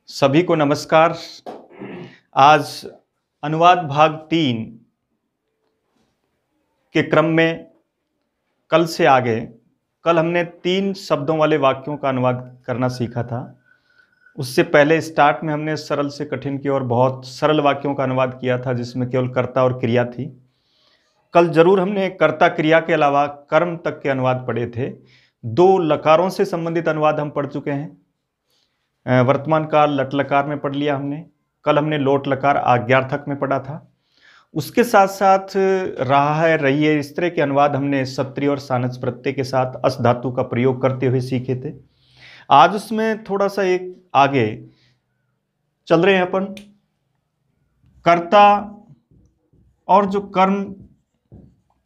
सभी को नमस्कार। आज अनुवाद भाग 3 के क्रम में कल से आगे कल हमने 3 शब्दों वाले वाक्यों का अनुवाद करना सीखा था। उससे पहले स्टार्ट में हमने सरल से कठिन की ओर बहुत सरल वाक्यों का अनुवाद किया था, जिसमें केवल कर्ता और क्रिया थी। कल जरूर हमने कर्ता क्रिया के अलावा कर्म तक के अनुवाद पढ़े थे। 2 लकारों से संबंधित अनुवाद हम पढ़ चुके हैं। वर्तमान काल लट लकार में पढ़ लिया हमने। कल हमने लोट लकार आज्ञार्थक में पढ़ा था। उसके साथ साथ रहा है रही है इस तरह के अनुवाद हमने सत्रि और सानस प्रत्यय के साथ अस धातु का प्रयोग करते हुए सीखे थे। आज उसमें थोड़ा सा एक आगे चल रहे हैं अपन। कर्ता और जो कर्म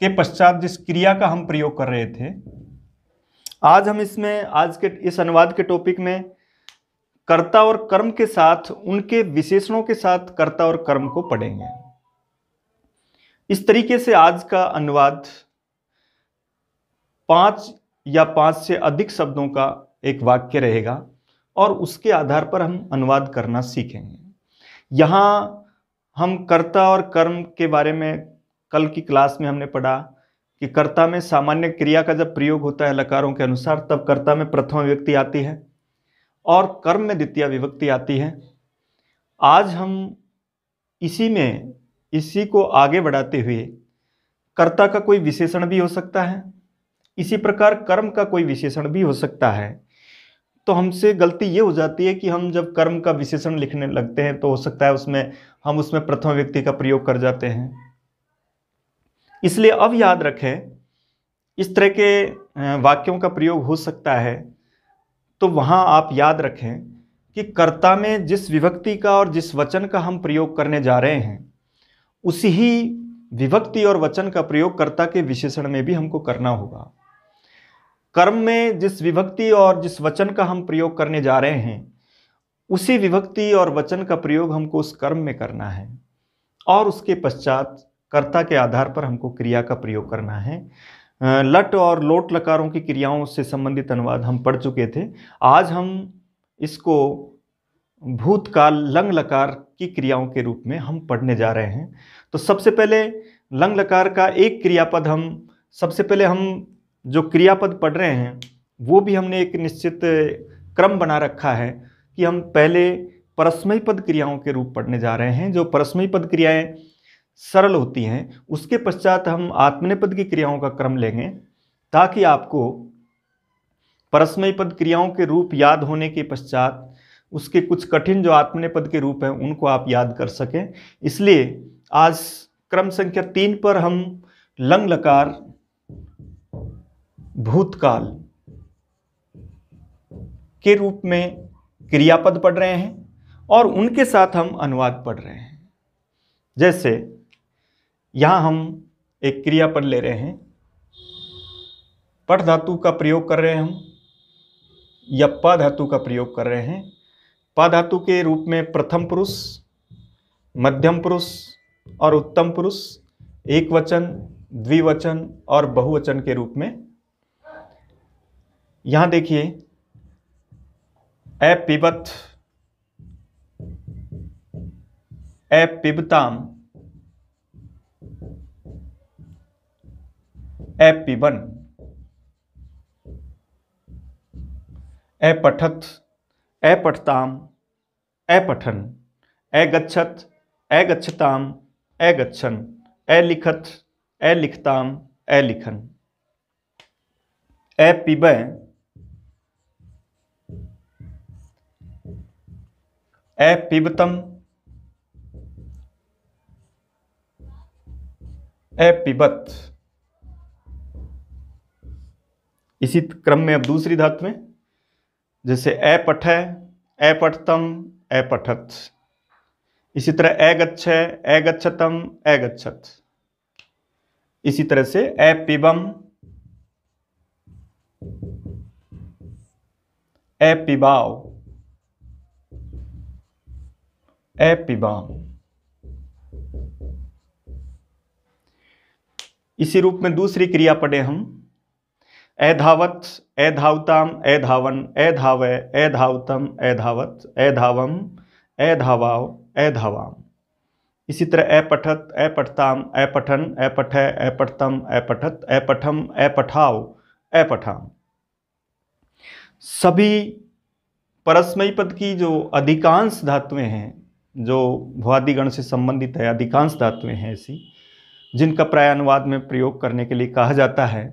के पश्चात जिस क्रिया का हम प्रयोग कर रहे थे, आज हम इसमें आज के इस अनुवाद के टॉपिक में कर्ता और कर्म के साथ उनके विशेषणों के साथ कर्ता और कर्म को पढ़ेंगे। इस तरीके से आज का अनुवाद 5 या 5 से अधिक शब्दों का एक वाक्य रहेगा और उसके आधार पर हम अनुवाद करना सीखेंगे। यहाँ हम कर्ता और कर्म के बारे में कल की क्लास में हमने पढ़ा कि कर्ता में सामान्य क्रिया का जब प्रयोग होता है लकारों के अनुसार, तब कर्ता में प्रथम विभक्ति आती है और कर्म में द्वितीय विभक्ति आती है। आज हम इसी को आगे बढ़ाते हुए कर्ता का कोई विशेषण भी हो सकता है, इसी प्रकार कर्म का कोई विशेषण भी हो सकता है। तो हमसे गलती ये हो जाती है कि हम जब कर्म का विशेषण लिखने लगते हैं तो हो सकता है हम उसमें प्रथम व्यक्ति का प्रयोग कर जाते हैं। इसलिए अब याद रखें, इस तरह के वाक्यों का प्रयोग हो सकता है, तो वहां आप याद रखें कि कर्ता में जिस विभक्ति का और जिस वचन का हम प्रयोग करने जा रहे हैं, उसी ही विभक्ति और वचन का प्रयोग कर्ता के विशेषण में भी हमको करना होगा। कर्म में जिस विभक्ति और जिस वचन का हम प्रयोग करने जा रहे हैं, उसी विभक्ति और वचन का प्रयोग हमको उस कर्म में करना है और उसके पश्चात कर्ता के आधार पर हमको क्रिया का प्रयोग करना है। लट और लोट लकारों की क्रियाओं से संबंधित अनुवाद हम पढ़ चुके थे। आज हम इसको भूतकाल लंग लकार की क्रियाओं के रूप में हम पढ़ने जा रहे हैं। तो सबसे पहले लंग लकार का एक क्रियापद हम जो क्रियापद पढ़ रहे हैं वो भी हमने एक निश्चित क्रम बना रखा है कि हम पहले परस्मयी पद क्रियाओं के रूप पढ़ने जा रहे हैं। जो परस्मयी पद क्रियाएं सरल होती हैं, उसके पश्चात हम आत्मनेपद की क्रियाओं का क्रम लेंगे, ताकि आपको परस्मयी पद क्रियाओं के रूप याद होने के पश्चात उसके कुछ कठिन जो आत्मनेपद के रूप हैं उनको आप याद कर सकें। इसलिए आज क्रम संख्या 3 पर हम लंग लकार भूतकाल के रूप में क्रियापद पढ़ रहे हैं और उनके साथ हम अनुवाद पढ़ रहे हैं। जैसे यहां हम एक क्रियापद ले रहे हैं, पठ धातु का प्रयोग कर रहे हैं हम, या प धातु का प्रयोग कर रहे हैं। प धातु के रूप में प्रथम पुरुष, मध्यम पुरुष और उत्तम पुरुष, एक वचन, द्विवचन और बहुवचन के रूप में। यहां देखिए, अपिबत, अपिबताम, अपिबन, अपठत, अपठताम, अपठन, अगच्छत, अगच्छताम, अगच्छन, अलिखत, अलिखताम, अलिखन, अपिबय, अपिबतम, अपिबत। इसी क्रम में अब दूसरी धातु में, जैसे अपठ, अपठतम, अपठत। इसी तरह अगच्छ, अगच्छतम, अगच्छत। इसी तरह से अपिबम, अपिबाव, अपिबाम। इसी रूप में दूसरी क्रिया पढ़े हम, एधावत, एधावताम, एधावन, एधावय, एधावतम, एधावत, एधावम, एधावाव, एधावाम। इसी तरह अपठत, अपठताम, अपठन, अपठय, अपठतम, अपठत, अपठम, अपठाव, अपठाम। सभी परस्मैपद पद की जो अधिकांश धातुएं हैं, जो भुआदि गण से संबंधित है, अधिकांश धातुएं हैं ऐसी जिनका प्राय अनुवाद में प्रयोग करने के लिए कहा जाता है,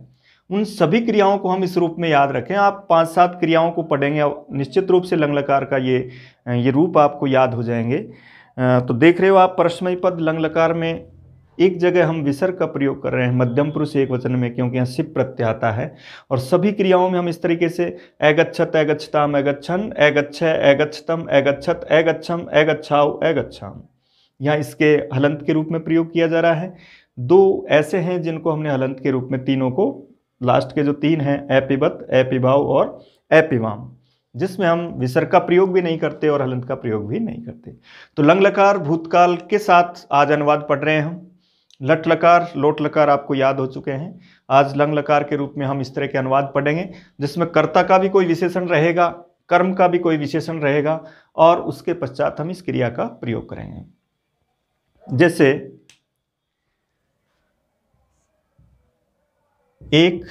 उन सभी क्रियाओं को हम इस रूप में याद रखें। आप 5-7 क्रियाओं को पढ़ेंगे, निश्चित रूप से लंग लकार का ये रूप आपको याद हो जाएंगे। तो देख रहे हो आप परस्मैपद पद लंग लकार में एक जगह हम विसर्ग का प्रयोग कर रहे हैं मध्यम पुरुष एक वचन में, क्योंकि यहाँ सिप प्रत्यय आता है। और सभी क्रियाओं में हम इस तरीके से अगच्छत, अगच्छताम, अगच्छन, अगच्छय, अगच्छतम, अगच्छत, अगच्छम, अगच्छाव, अगच्छाम, यहाँ इसके हलंत के रूप में प्रयोग किया जा रहा है। 2 ऐसे हैं जिनको हमने हलंत के रूप में, तीनों को, लास्ट के जो 3 हैं, अपिबत, अपिभाव और अपिवाम, जिसमें हम विसर्ग का प्रयोग भी नहीं करते और हलंत का प्रयोग भी नहीं करते। तो लंग लकार भूतकाल के साथ आज अनुवाद पढ़ रहे हैं हम। लट लकार, लोट लकार आपको याद हो चुके हैं। आज लंग लकार के रूप में हम इस तरह के अनुवाद पढ़ेंगे जिसमें कर्ता का भी कोई विशेषण रहेगा, कर्म का भी कोई विशेषण रहेगा, और उसके पश्चात हम इस क्रिया का प्रयोग करेंगे। जैसे एक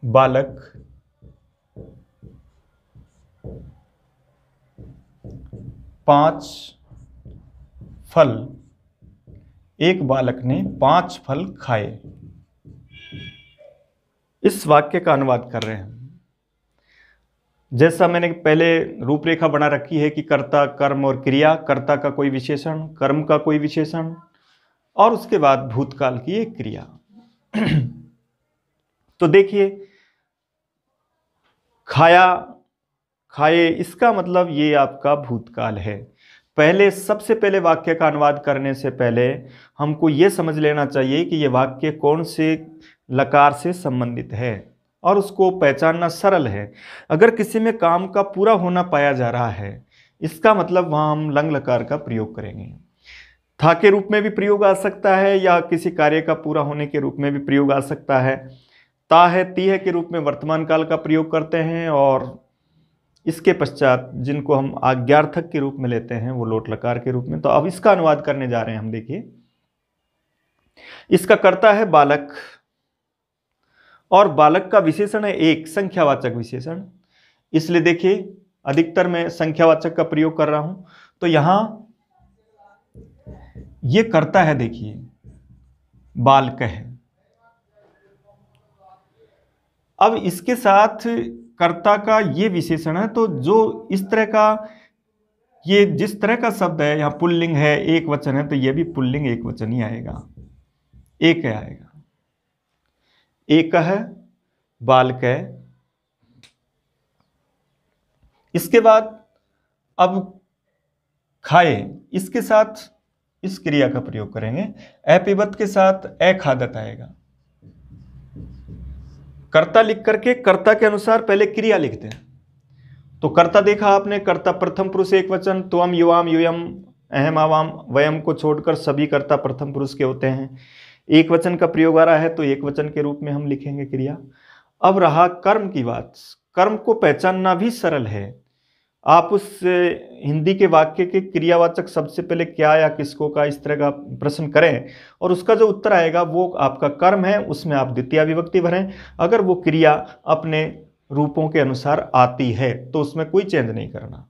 बालक पांच फल, एक बालक ने 5 फल खाए। इस वाक्य का अनुवाद कर रहे हैं। जैसा मैंने पहले रूपरेखा बना रखी है कि कर्ता, कर्म और क्रिया, कर्ता का कोई विशेषण, कर्म का कोई विशेषण, और उसके बाद भूतकाल की एक क्रिया। तो देखिए, खाया, खाए, इसका मतलब ये आपका भूतकाल है। पहले, सबसे पहले वाक्य का अनुवाद करने से पहले हमको ये समझ लेना चाहिए कि ये वाक्य कौन से लकार से संबंधित है, और उसको पहचानना सरल है। अगर किसी में काम का पूरा होना पाया जा रहा है, इसका मतलब वहाँ हम लंग लकार का प्रयोग करेंगे। था के रूप में भी प्रयोग आ सकता है, या किसी कार्य का पूरा होने के रूप में भी प्रयोग आ सकता है। ता है, ती है के रूप में वर्तमान काल का प्रयोग करते हैं, और इसके पश्चात जिनको हम आज्ञार्थक के रूप में लेते हैं वो लोट लकार के रूप में। तो अब इसका अनुवाद करने जा रहे हैं हम। देखिए, इसका कर्ता है बालक, और बालक का विशेषण है एक, संख्यावाचक विशेषण। इसलिए देखिए, अधिकतर मैं संख्यावाचक का प्रयोग कर रहा हूं। तो यहां ये कर्ता है, देखिए, बालक है। अब इसके साथ कर्ता का ये विशेषण है, तो जो इस तरह का, ये जिस तरह का शब्द है, यहां पुल्लिंग है, एक वचन है, तो ये भी पुल्लिंग एक वचन ही आएगा, एक आएगा। एक है, बालक है। इसके बाद अब खाए, इसके साथ इस क्रिया का प्रयोग करेंगे। अपिबत के साथ अखादत आएगा। कर्ता लिख करके कर्ता के अनुसार पहले क्रिया लिखते हैं। तो कर्ता देखा आपने, कर्ता प्रथम पुरुष एक वचन, त्वम, युवाम, यूयम, अहम, आवाम, वयम को छोड़कर सभी कर्ता प्रथम पुरुष के होते हैं। एक वचन का प्रयोग आ रहा है तो एक वचन के रूप में हम लिखेंगे क्रिया। अब रहा कर्म की बात। कर्म को पहचानना भी सरल है। आप उस हिंदी के वाक्य के क्रियावाचक सबसे पहले क्या या किसको का, इस तरह का प्रश्न करें, और उसका जो उत्तर आएगा वो आपका कर्म है, उसमें आप द्वितीय विभक्ति भरें। अगर वो क्रिया अपने रूपों के अनुसार आती है तो उसमें कोई चेंज नहीं करना।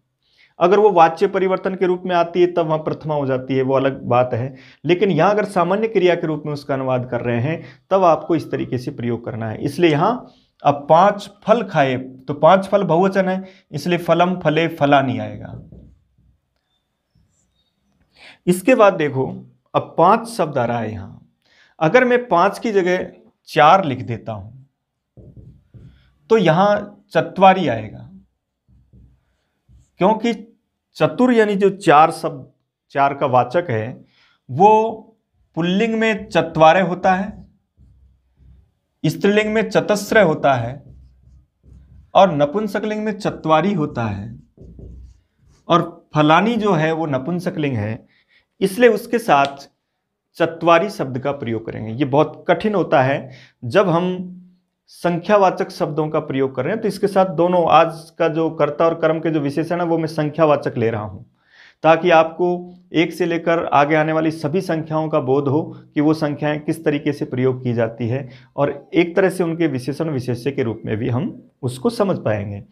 अगर वो वाच्य परिवर्तन के रूप में आती है तब वहाँ प्रथमा हो जाती है, वो अलग बात है। लेकिन यहाँ अगर सामान्य क्रिया के रूप में उसका अनुवाद कर रहे हैं तब आपको इस तरीके से प्रयोग करना है। इसलिए यहाँ अब 5 फल खाए, तो 5 फल बहुवचन है, इसलिए फलम, फले, फलानी आएगा। इसके बाद देखो, अब 5 शब्द आ रहा है यहाँ। अगर मैं 5 की जगह 4 लिख देता हूं तो यहां चत्वारी आएगा, क्योंकि चतुर यानी जो 4 शब्द, 4 का वाचक है, वो पुल्लिंग में चत्वारे होता है, स्त्रीलिंग में चतस्र होता है, और नपुंसकलिंग में चत्वारी होता है, और फलानी जो है वो नपुंसकलिंग है, इसलिए उसके साथ चत्वारी शब्द का प्रयोग करेंगे। ये बहुत कठिन होता है जब हम संख्यावाचक शब्दों का प्रयोग कर रहे हैं, तो इसके साथ दोनों आज का जो कर्ता और कर्म के जो विशेषण है वो मैं संख्यावाचक ले रहा हूं, ताकि आपको एक से लेकर आगे आने वाली सभी संख्याओं का बोध हो कि वो संख्याएं किस तरीके से प्रयोग की जाती है, और एक तरह से उनके विशेषण विशेष्य के रूप में भी हम उसको समझ पाएंगे।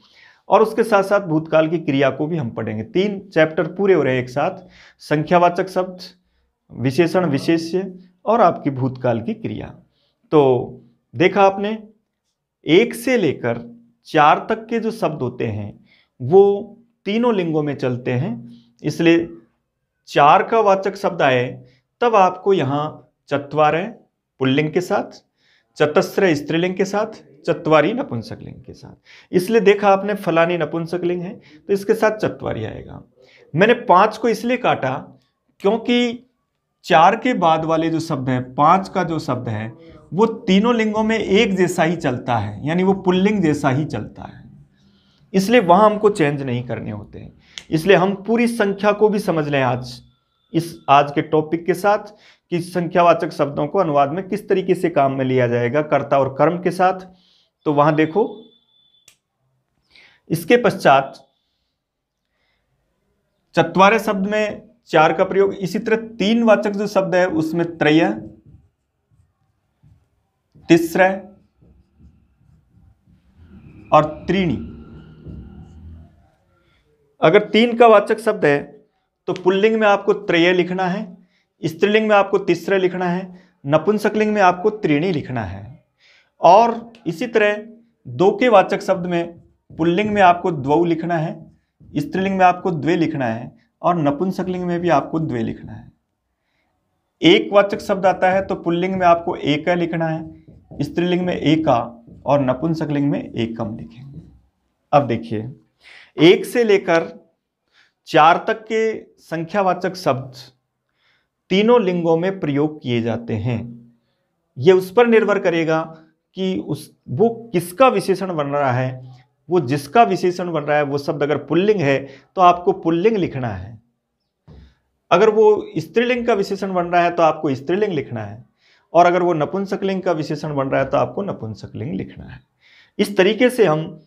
और उसके साथ साथ भूतकाल की क्रिया को भी हम पढ़ेंगे। 3 चैप्टर पूरे हो रहे हैं एक साथ, संख्यावाचक शब्द, विशेषण विशेष्य और आपकी भूतकाल की क्रिया। तो देखा आपने, 1 से लेकर 4 तक के जो शब्द होते हैं वो तीनों लिंगों में चलते हैं, इसलिए 4 का वाचक शब्द आए तब आपको यहां चत्वारः पुल्लिंग के साथ, चतस्र स्त्रीलिंग के साथ, चत्वारी नपुंसकलिंग के साथ। इसलिए देखा आपने, फलानी नपुंसकलिंग है तो इसके साथ चत्वारी आएगा। मैंने 5 को इसलिए काटा क्योंकि 4 के बाद वाले जो शब्द है, 5 का जो शब्द है वो तीनों लिंगों में एक जैसा ही चलता है, यानी वो पुल्लिंग जैसा ही चलता है, इसलिए वहां हमको चेंज नहीं करने होते हैं। इसलिए हम पूरी संख्या को भी समझ लें आज के टॉपिक के साथ कि संख्यावाचक शब्दों को अनुवाद में किस तरीके से काम में लिया जाएगा कर्ता और कर्म के साथ। तो वहां देखो, इसके पश्चात चत्वारे शब्द में 4 का प्रयोग, इसी तरह 3 वाचक जो शब्द है उसमें त्रय, तिस्र और त्रीणी। अगर 3 का वाचक शब्द है तो पुल्लिंग में आपको त्रय लिखना है, स्त्रीलिंग में आपको तिस्र लिखना है, नपुंसकलिंग में आपको त्रीणी लिखना है। और इसी तरह 2 के वाचक शब्द में पुल्लिंग में आपको द्वौ लिखना है, स्त्रीलिंग में आपको द्वे लिखना है, और नपुंसकलिंग में भी आपको द्वे लिखना है। 1 वाचक शब्द आता है तो पुल्लिंग में आपको एक लिखना है, स्त्रीलिंग में एका, और नपुंसकलिंग में एकम लिखेंगे। अब देखिए, 1 से लेकर 4 तक के संख्यावाचक शब्द तीनों लिंगों में प्रयोग किए जाते हैं। यह उस पर निर्भर करेगा कि वो किसका विशेषण बन रहा है। वो जिसका विशेषण बन रहा है वो शब्द अगर पुल्लिंग है तो आपको पुल्लिंग लिखना है, अगर वो स्त्रीलिंग का विशेषण बन रहा है तो आपको स्त्रीलिंग लिखना है, और अगर वो नपुंसकलिंग का विशेषण बन रहा है तो आपको नपुंसकलिंग लिखना है। इस तरीके से हम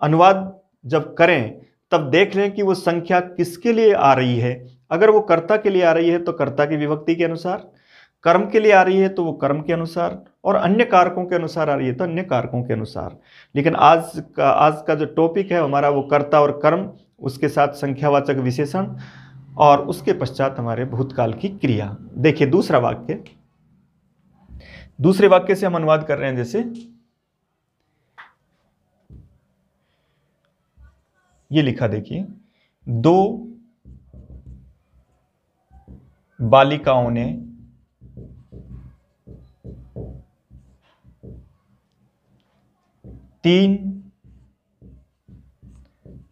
अनुवाद जब करें तब देख लें कि वो संख्या किसके लिए आ रही है। अगर वो कर्ता के लिए आ रही है तो कर्ता की विभक्ति के अनुसार, कर्म के लिए आ रही है तो वो कर्म के अनुसार, और अन्य कारकों के अनुसार आ रही है तो अन्य कारकों के अनुसार। लेकिन आज का जो टॉपिक है हमारा वो कर्ता और कर्म, उसके साथ संख्यावाचक विशेषण, और उसके पश्चात हमारे भूतकाल की क्रिया। देखिए दूसरे वाक्य से हम अनुवाद कर रहे हैं। जैसे ये लिखा, देखिए, 2 बालिकाओं ने तीन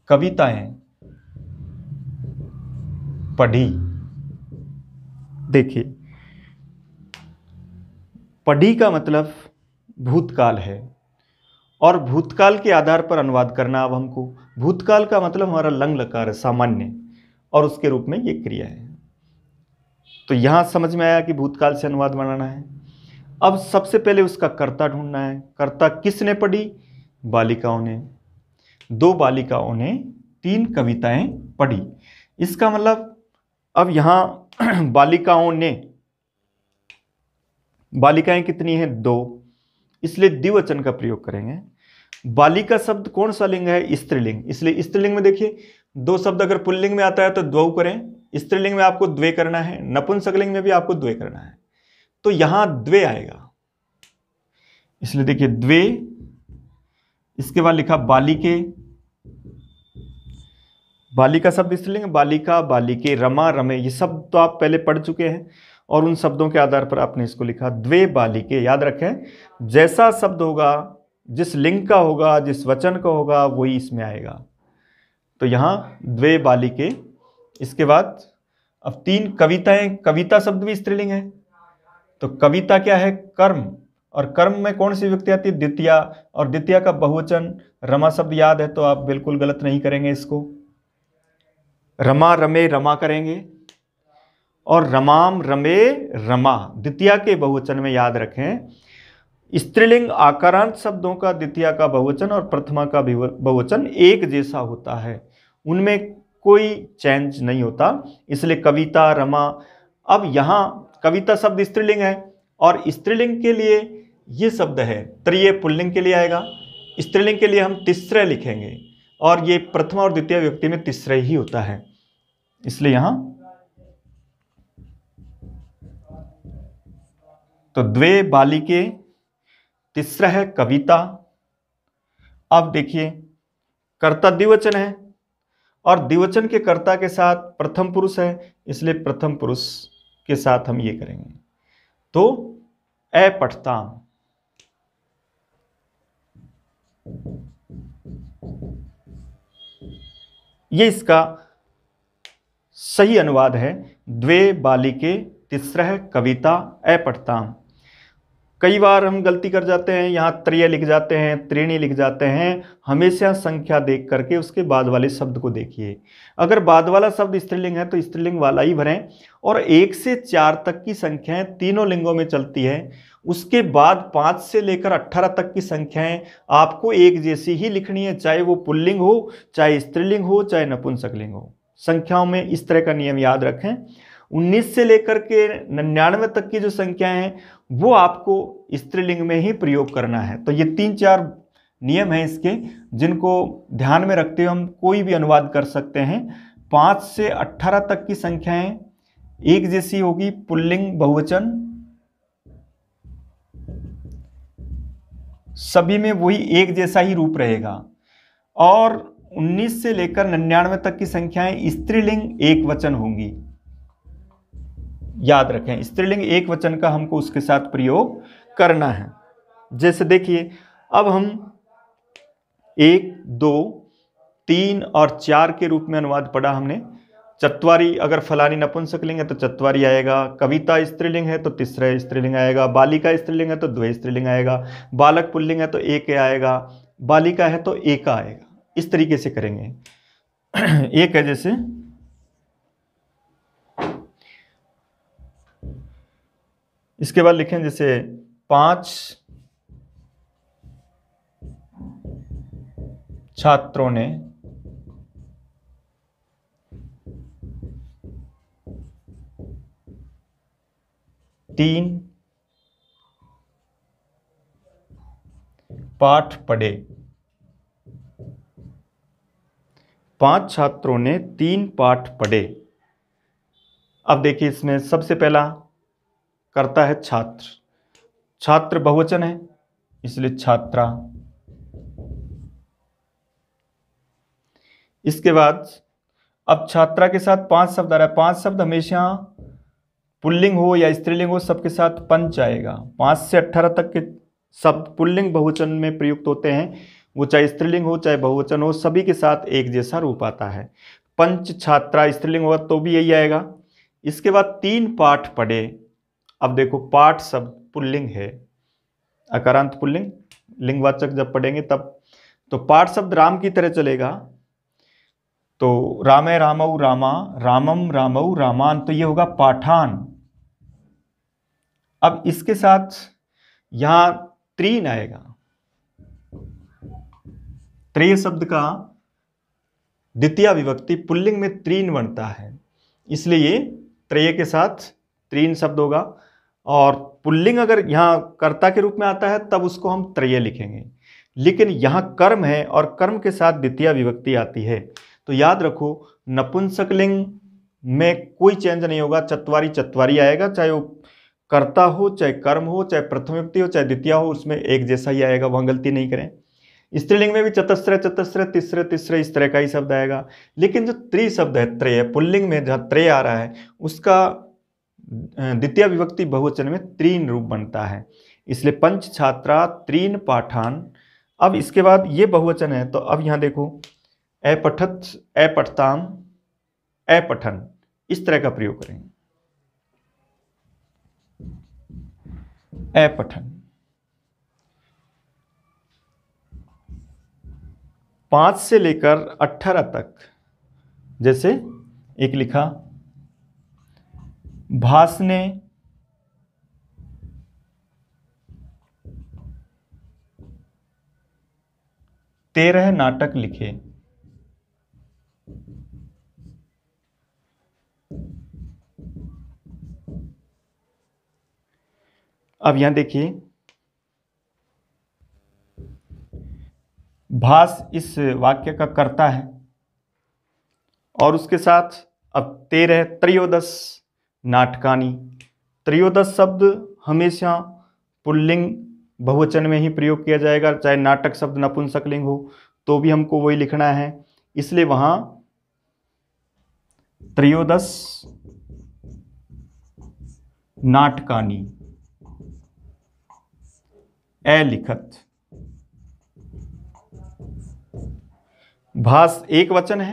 कविताएं पढ़ी। देखिए, पढ़ी का मतलब भूतकाल है, और भूतकाल के आधार पर अनुवाद करना। अब हमको भूतकाल का मतलब हमारा लंग लकार है, सामान्य, और उसके रूप में ये क्रिया है। तो यहां समझ में आया कि भूतकाल से अनुवाद बनाना है। अब सबसे पहले उसका कर्ता ढूंढना है। कर्ता किसने पढ़ी? बालिकाओं ने। 2 बालिकाओं ने 3 कविताएं पढ़ी। इसका मतलब अब यहां बालिकाएं कितनी हैं? 2, इसलिए द्विवचन का प्रयोग करेंगे। बालिका शब्द कौन सा लिंग है? स्त्रीलिंग, इसलिए स्त्रीलिंग में देखिए 2 शब्द अगर पुल्लिंग में आता है तो द्वौ करें, स्त्रीलिंग में आपको द्वे करना है, नपुंसकलिंग में भी आपको द्वे करना है, तो यहां द्वे आएगा। इसलिए देखिए द्वे, इसके बाद लिखा बालिके, बालिका शब्द स्त्रीलिंग, बालिका, बालिके, रमा, रमे, ये सब तो आप पहले पढ़ चुके हैं, और उन शब्दों के आधार पर आपने इसको लिखा द्वे बालिके। याद रखें, जैसा शब्द होगा, जिस लिंग का होगा, जिस वचन का होगा, वही इसमें आएगा। तो यहां द्वे बालिके। इसके बाद अब 3 कविताएं, कविता शब्द भी स्त्रीलिंग है, तो कविता क्या है? कर्म, और कर्म में कौन सी विभक्ति आती है? द्वितीया, और द्वितीया का बहुवचन रमा शब्द याद है तो आप बिल्कुल गलत नहीं करेंगे इसको। रमा, रमे, रमा करेंगे, और रमाम, रमे, रमा, द्वितीया के बहुवचन में याद रखें स्त्रीलिंग आकारांत शब्दों का द्वितीया का बहुवचन और प्रथमा का बहुवचन एक जैसा होता है, उनमें कोई चेंज नहीं होता। इसलिए कविता, रमा। अब यहाँ कविता शब्द स्त्रीलिंग है और स्त्रीलिंग के लिए ये शब्द है त्रिय, पुल्लिंग के लिए आएगा। स्त्रीलिंग के लिए हम तिस्रय लिखेंगे और ये प्रथमा और द्वितीय विभक्ति में तिस्रय ही होता है, इसलिए यहां तो द्वे बालिके, तीसरा है कविता। अब देखिए कर्ता द्विवचन है और द्विवचन के कर्ता के साथ प्रथम पुरुष है, इसलिए प्रथम पुरुष के साथ हम ये करेंगे। तो अपठताम, ये इसका सही अनुवाद है। द्वे बालिके, तीसरा कविता, अपठताम। कई बार हम गलती कर जाते हैं, यहाँ त्रिय लिख जाते हैं, त्रीणी लिख जाते हैं। हमेशा संख्या देख करके उसके बाद वाले शब्द को देखिए। अगर बाद वाला शब्द स्त्रीलिंग है तो स्त्रीलिंग वाला ही भरें। और 1 से 4 तक की संख्याएं तीनों लिंगों में चलती है। उसके बाद 5 से लेकर 18 तक की संख्याएं आपको एक जैसी ही लिखनी है, चाहे वो पुल्लिंग हो, चाहे स्त्रीलिंग हो, चाहे नपुंसकलिंग हो। संख्याओं में इस तरह का नियम याद रखें। 19 से लेकर के 99 तक की जो संख्याएं हैं वो आपको स्त्रीलिंग में ही प्रयोग करना है। तो ये 3-4 नियम हैं इसके, जिनको ध्यान में रखते हुए हम कोई भी अनुवाद कर सकते हैं। 5 से 18 तक की संख्याएं एक जैसी होगी, पुल्लिंग बहुवचन सभी में वही एक जैसा ही रूप रहेगा। और 19 से लेकर 99 तक की संख्याएं स्त्रीलिंग एक वचन होंगी। याद रखें, स्त्रीलिंग एक वचन का हमको उसके साथ प्रयोग करना है। जैसे देखिए, अब हम 1, 2, 3 और 4 के रूप में अनुवाद पढ़ा हमने। चत्वारी अगर फलानी नपुंसकलिंग है तो चत्वारी आएगा, कविता स्त्रीलिंग है तो तीसरा स्त्रीलिंग आएगा, बालिका स्त्रीलिंग है तो द्वे स्त्रीलिंग आएगा, बालक पुल्लिंग है तो एक आएगा, बालिका है तो एक आएगा। इस तरीके से करेंगे। एक है जैसे इसके बाद लिखें जैसे 5 छात्रों ने तीन पाठ पढ़े। 5 छात्रों ने 3 पाठ पढ़े। अब देखिए, इसमें सबसे पहला कर्ता है छात्र। छात्र बहुवचन है, इसलिए छात्रा। इसके बाद अब छात्रा के साथ 5 शब्द आ रहा है। 5 शब्द हमेशा पुल्लिंग हो या स्त्रीलिंग हो, सबके साथ पंच आएगा। 5 से 18 तक के शब्द पुल्लिंग बहुवचन में प्रयुक्त होते हैं, वो चाहे स्त्रीलिंग हो चाहे बहुवचन हो, सभी के साथ एक जैसा रूप आता है। पंच छात्रा स्त्रीलिंग होगा तो भी यही आएगा। इसके बाद 3 पाठ पढ़े। अब देखो, पाठ शब्द पुल्लिंग है, अकारांत पुल्लिंग, लिंगवाचक जब पढ़ेंगे तब। तो पाठ शब्द राम की तरह चलेगा, तो रामे रामौ रामा, रामम रामौ रामान, तो ये होगा पाठान। अब इसके साथ यहां त्रीन आएगा। त्रेय शब्द का द्वितीय विभक्ति पुल्लिंग में त्रीन बनता है, इसलिए ये त्रेय के साथ त्रीन शब्द होगा। और पुल्लिंग अगर यहां कर्ता के रूप में आता है तब उसको हम त्रेय लिखेंगे। लेकिन यहां कर्म है और कर्म के साथ द्वितीय विभक्ति आती है, तो याद रखो नपुंसकलिंग में कोई चेंज नहीं होगा। चत्वारी चत्वारी आएगा, चाहे वो कर्ता हो, चाहे कर्म हो, चाहे प्रथम विभक्ति हो, चाहे द्वितीय हो, उसमें एक जैसा ही आएगा, वहां गलती नहीं करें। स्त्रीलिंग में भी चतस्र चतस्र, तीसरे तीसरे, इस तरह का ही शब्द आएगा। लेकिन जो त्रि शब्द है त्रय, पुल्लिंग में जहाँ त्रय आ रहा है उसका द्वितीय विभक्ति बहुवचन में त्रीन रूप बनता है, इसलिए पंच छात्रा त्रीन पाठान। अब इसके बाद ये बहुवचन है, तो अब यहां देखो अपठत, अपठताम, अपठन, इस तरह का प्रयोग करेंगे। अपठन 5 से लेकर 18 तक, जैसे एक लिखा भासने 13 नाटक लिखे। अब यहां देखिए, भास इस वाक्य का कर्ता है और उसके साथ अब 13 त्रयोदश नाटकानि। त्रयोदश शब्द हमेशा पुल्लिंग बहुवचन में ही प्रयोग किया जाएगा, चाहे नाटक शब्द नपुंसकलिंग हो तो भी हमको वही लिखना है। इसलिए वहां त्रयोदश नाटकानि अलिखत। भास एक वचन है,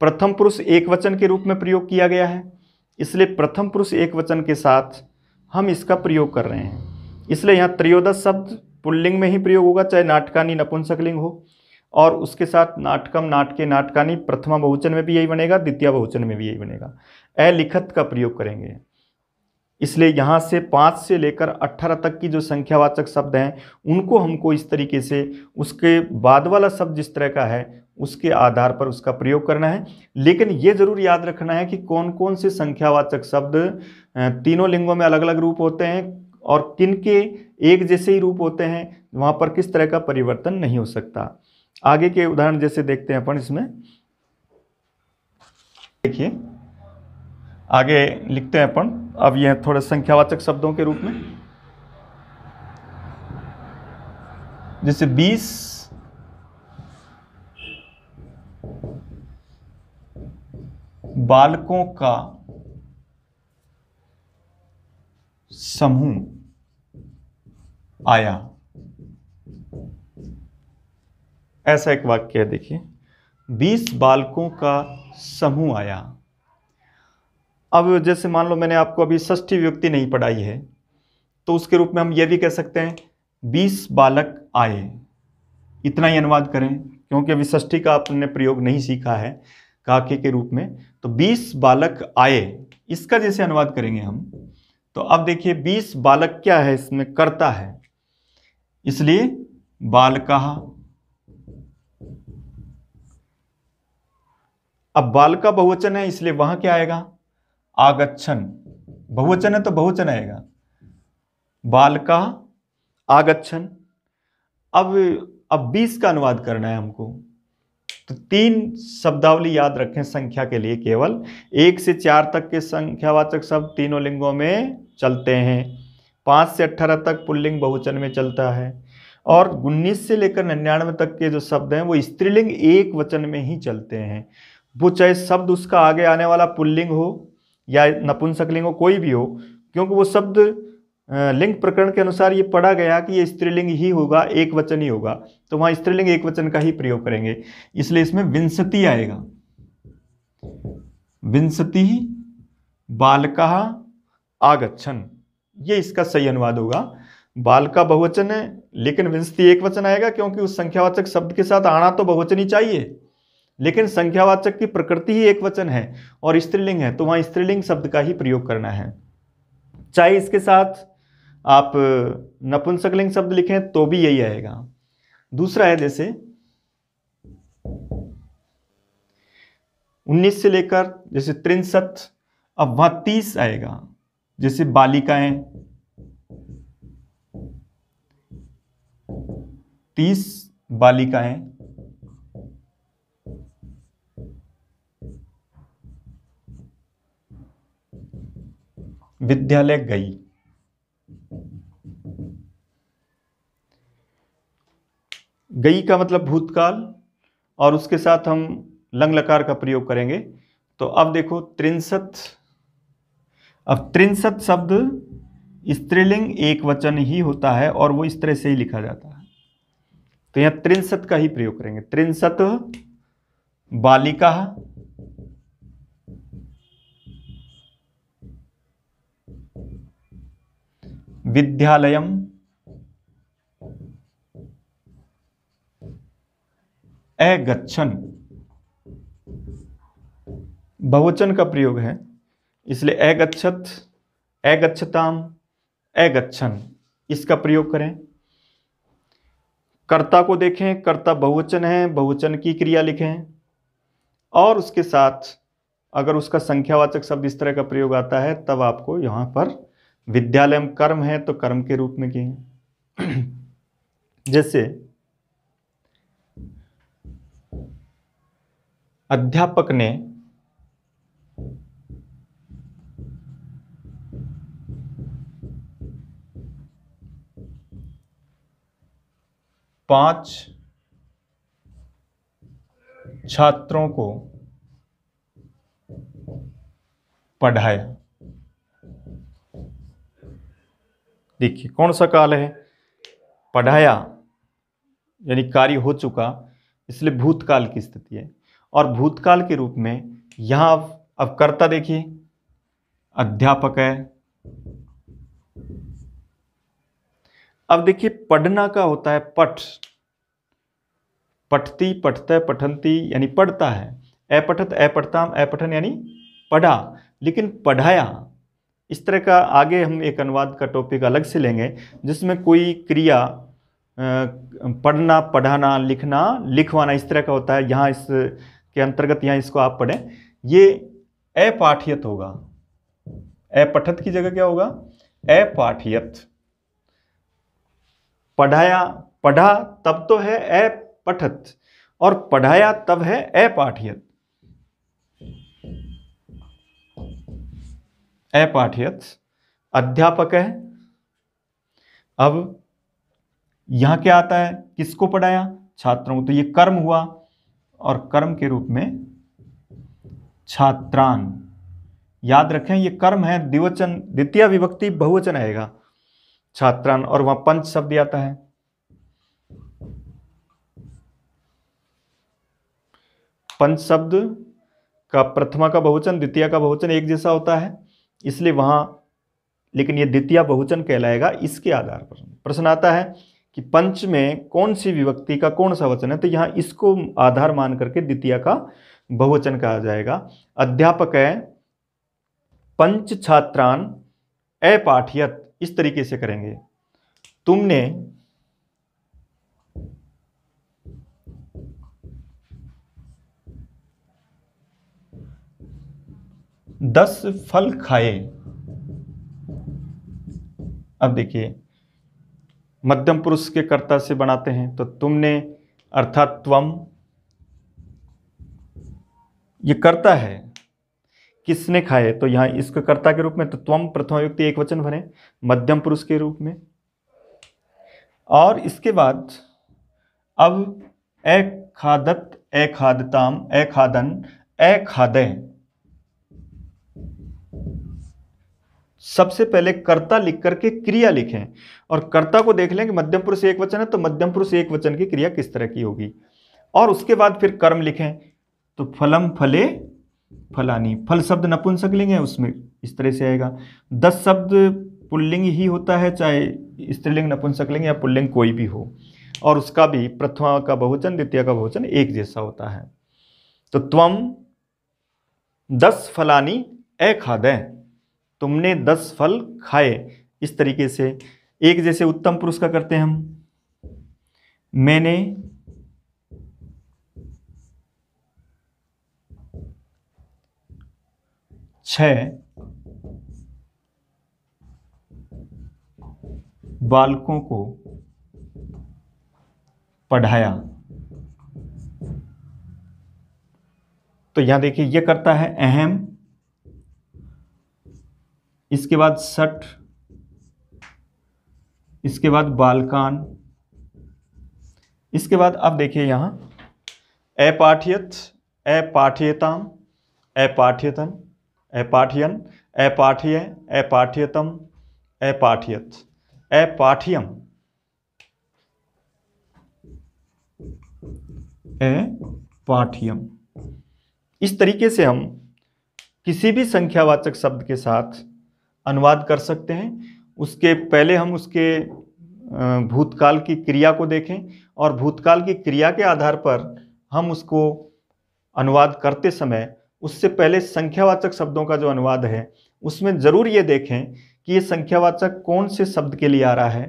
प्रथम पुरुष एक वचन के रूप में प्रयोग किया गया है, इसलिए प्रथम पुरुष एक वचन के साथ हम इसका प्रयोग कर रहे हैं। इसलिए यहाँ त्रयोदश शब्द पुल्लिंग में ही प्रयोग होगा, चाहे नाटकानि नपुंसकलिंग हो, और उसके साथ नाटकम नाटके नाटकानि प्रथमा बहुवचन में भी यही बनेगा, द्वितीय बहुवचन में भी यही बनेगा। अलिखत का प्रयोग करेंगे। इसलिए यहाँ से 5 से लेकर 18 तक की जो संख्यावाचक शब्द हैं उनको हमको इस तरीके से उसके बाद वाला शब्द जिस तरह का है उसके आधार पर उसका प्रयोग करना है। लेकिन ये जरूर याद रखना है कि कौन कौन से संख्यावाचक शब्द तीनों लिंगों में अलग अलग रूप होते हैं और किन के एक जैसे ही रूप होते हैं, वहाँ पर किस तरह का परिवर्तन नहीं हो सकता। आगे के उदाहरण जैसे देखते हैं अपन इसमें। देखिए आगे लिखते हैं अपन, अब यह थोड़े संख्यावाचक शब्दों के रूप में, जैसे 20 बालकों का समूह आया। ऐसा एक वाक्य है, देखिए 20 बालकों का समूह आया। अब जैसे मान लो मैंने आपको अभी षष्ठी विभक्ति नहीं पढ़ाई है तो उसके रूप में हम ये भी कह सकते हैं 20 बालक आए, इतना ही अनुवाद करें, क्योंकि अभी षष्ठी का आपने प्रयोग नहीं सीखा है काके के रूप में। तो 20 बालक आए, इसका जैसे अनुवाद करेंगे हम, तो अब देखिए 20 बालक क्या है, इसमें कर्ता है, इसलिए बालकाः। अब बालका बहुवचन है इसलिए वहां क्या आएगा, आगच्छन्। बहुवचन है तो बहुवचन आएगा, बालका आगच्छन्। अब 20 का अनुवाद करना है हमको, तो 3 शब्दावली याद रखें संख्या के लिए। केवल 1 से 4 तक के संख्यावाचक शब्द तीनों लिंगों में चलते हैं, 5 से 18 तक पुल्लिंग बहुवचन में चलता है, और 19 से लेकर 99 तक के जो शब्द हैं वो स्त्रीलिंग एक वचन में ही चलते हैं। वो चाहे शब्द उसका आगे आने वाला पुल्लिंग हो या नपुंसकलिंग हो, कोई भी हो, क्योंकि वो शब्द लिंग प्रकरण के अनुसार ये पढ़ा गया कि ये स्त्रीलिंग ही होगा, एक वचन ही होगा, तो वहाँ स्त्रीलिंग एक वचन का ही प्रयोग करेंगे। इसलिए इसमें विंशति आएगा, विंशति बालकाः आगच्छन्, ये इसका सही अनुवाद होगा। बालका बहुवचन है लेकिन विंशति एक वचन आएगा, क्योंकि उस संख्यावाचक शब्द के साथ आना तो बहुवचन ही चाहिए, लेकिन संख्यावाचक की प्रकृति ही एक वचन है और स्त्रीलिंग है, तो वहां स्त्रीलिंग शब्द का ही प्रयोग करना है। चाहे इसके साथ आप नपुंसकलिंग शब्द लिखें तो भी यही आएगा। दूसरा है जैसे 19 से लेकर जैसे 63, अब वहां 30 आएगा, जैसे बालिकाएं, 30 बालिकाएं, विद्यालय गई। गई का मतलब भूतकाल और उसके साथ हम लंग लकार का प्रयोग करेंगे। तो अब देखो 63, अब 63 शब्द स्त्रीलिंग एक वचन ही होता है और वो इस तरह से ही लिखा जाता है, तो यहां 63 का ही प्रयोग करेंगे। 63 बालिकाः विद्यालयम् अगच्छन्। बहुवचन का प्रयोग है इसलिए अगच्छत्, अगच्छताम्, अगच्छन्, इसका प्रयोग करें। कर्ता को देखें, कर्ता बहुवचन है, बहुवचन की क्रिया लिखें और उसके साथ अगर उसका संख्यावाचक शब्द इस तरह का प्रयोग आता है तब आपको यहाँ पर विद्यालय में कर्म है तो कर्म के रूप में किए। जैसे अध्यापक ने पांच छात्रों को पढ़ाया। देखिए कौन सा काल है, पढ़ाया यानी कार्य हो चुका, इसलिए भूतकाल की स्थिति है। और भूतकाल के रूप में यहां अब कर्ता देखिए अध्यापक है। अब देखिए पढ़ना का होता है पठ, पठती पठते पठंती यानी पढ़ता है, अपठत अपठताम अपठन यानी पढ़ा। लेकिन पढ़ाया इस तरह का आगे हम एक अनुवाद का टॉपिक अलग से लेंगे जिसमें कोई क्रिया पढ़ना पढ़ाना लिखना लिखवाना इस तरह का होता है। यहाँ इसके अंतर्गत यहाँ इसको आप पढ़ें, ये अपाठियत होगा। अपठत की जगह क्या होगा, अपाठियत। पढ़ाया पढ़ा तब तो है अपठत और पढ़ाया तब है अपाठियत। अपाठियत अध्यापक है। अब यहां क्या आता है, किसको पढ़ाया, छात्रों को, तो ये कर्म हुआ और कर्म के रूप में छात्रान। याद रखें ये कर्म है, द्विवचन द्वितीय विभक्ति बहुवचन आएगा छात्रान, और वहां पंच शब्द आता है। पंच शब्द का प्रथमा का बहुवचन द्वितीय का बहुवचन एक जैसा होता है, इसलिए वहां, लेकिन ये द्वितीय बहुवचन कहलाएगा। इसके आधार पर प्रश्न आता है कि पंच में कौन सी विभक्ति का कौन सा वचन है, तो यहां इसको आधार मान करके द्वितीय का बहुवचन कहा जाएगा। अध्यापक है, पंच छात्रान अपाठियत, इस तरीके से करेंगे। तुमने 10 फल खाए। अब देखिए मध्यम पुरुष के कर्ता से बनाते हैं, तो तुमने अर्थात त्वम, ये कर्ता है, किसने खाए, तो यहां इसके कर्ता के रूप में तो त्वम प्रथमा विभक्ति एक वचन बने मध्यम पुरुष के रूप में। और इसके बाद अब अखादत अखादताम अखादन अखादय, सबसे पहले कर्ता लिख करके क्रिया लिखें और कर्ता को देख लें कि मध्यम पुरुष एक वचन है तो मध्यम पुरुष एक वचन की क्रिया किस तरह की होगी, और उसके बाद फिर कर्म लिखें। तो फलम फले फलानी, फल शब्द नपुंसक लिंग है, उसमें इस तरह से आएगा। 10 शब्द पुल्लिंग ही होता है, चाहे स्त्रीलिंग नपुंसक लिंग या पुल्लिंग कोई भी हो, और उसका भी प्रथमा का बहुवचन द्वितीय का बहुवचन एक जैसा होता है। तो त्वम 10 फलानी अखादय, तुमने 10 फल खाए, इस तरीके से एक जैसे उत्तम पुरुष का करते हैं हम। मैंने 6 बालकों को पढ़ाया। तो यहां देखिए ये करता है अहम, इसके बाद सठ, इसके बाद बालकान, इसके बाद अब देखिए यहां अपाठियत अपाठ्यताम अपाठ्यतन अपाठ्यन अपाठ्य अपाठ्यतम अपाठ्यत अपाठ्यम अपाठ्यम। इस तरीके से हम किसी भी संख्यावाचक शब्द के साथ अनुवाद कर सकते हैं। उसके पहले हम उसके भूतकाल की क्रिया को देखें और भूतकाल की क्रिया के आधार पर हम उसको अनुवाद करते समय उससे पहले संख्यावाचक शब्दों का जो अनुवाद है उसमें ज़रूर ये देखें कि ये संख्यावाचक कौन से शब्द के लिए आ रहा है।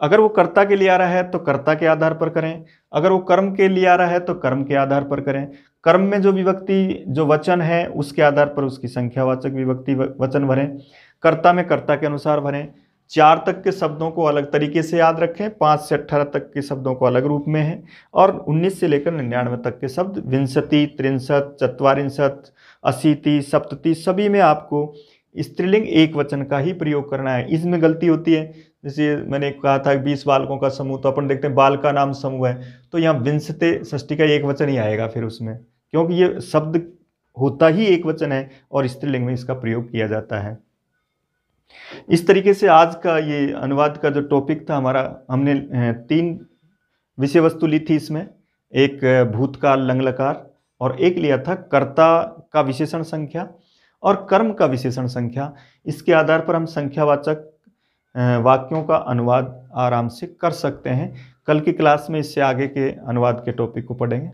अगर वो कर्ता के लिए आ रहा है तो कर्ता के आधार पर करें, अगर वो कर्म के लिए आ रहा है तो कर्म के आधार पर करें। कर्म में जो विभक्ति जो वचन है उसके आधार पर उसकी संख्यावाचक विभक्ति वचन भरें। कर्ता में कर्ता के अनुसार भरें। 4 तक के शब्दों को अलग तरीके से याद रखें, 5 से 18 तक के शब्दों को अलग रूप में है, और 19 से लेकर 99 तक के शब्द विंशति, त्रिंशत, चत्वारिंशत, अशीति, सप्तति सभी में आपको स्त्रीलिंग एक वचन का ही प्रयोग करना है। इसमें गलती होती है, जैसे मैंने कहा था 20 बालकों का समूह, तो अपन देखते हैं बाल का नाम समूह है, तो यहाँ विंशते षष्ठी का एक वचन ही आएगा फिर उसमें, क्योंकि ये शब्द होता ही एक वचन है और स्त्रीलिंग में इसका प्रयोग किया जाता है। इस तरीके से आज का ये अनुवाद का जो टॉपिक था हमारा, हमने 3 विषय वस्तु ली थी इसमें, एक भूतकाल लंगलकार और एक लिया था कर्ता का विशेषण संख्या और कर्म का विशेषण संख्या। इसके आधार पर हम संख्यावाचक वाक्यों का अनुवाद आराम से कर सकते हैं। कल की क्लास में इससे आगे के अनुवाद के टॉपिक को पढ़ेंगे।